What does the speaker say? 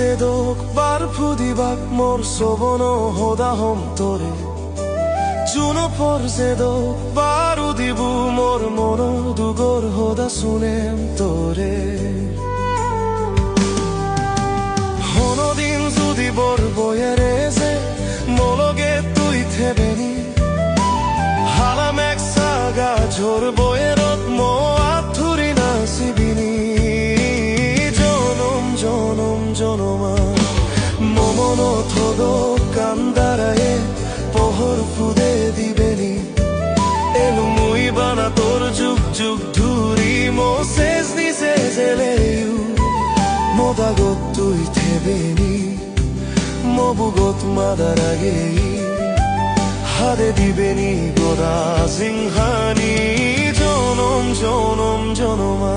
zedok bar pudibak mor sobono hodahom tore Juno por zedok bar udibu mor mono dugor hoda sunem tore Honodin zudi bor boyereze mologe tui thebeni Halamek saga jor boyerot mo athuri nasibini জনমা মমন থদ কান্দারায়ে পহর ফুদে দিবেনি এলু মুই বানা তোর যুগ যুগ ধুরি Moses নিসে জেলেয়ু মোদাগত তুই থেবেনি মবুগত মাদারাগেই হাদে দিবেনি গোদা সিংহানি জনম জনমা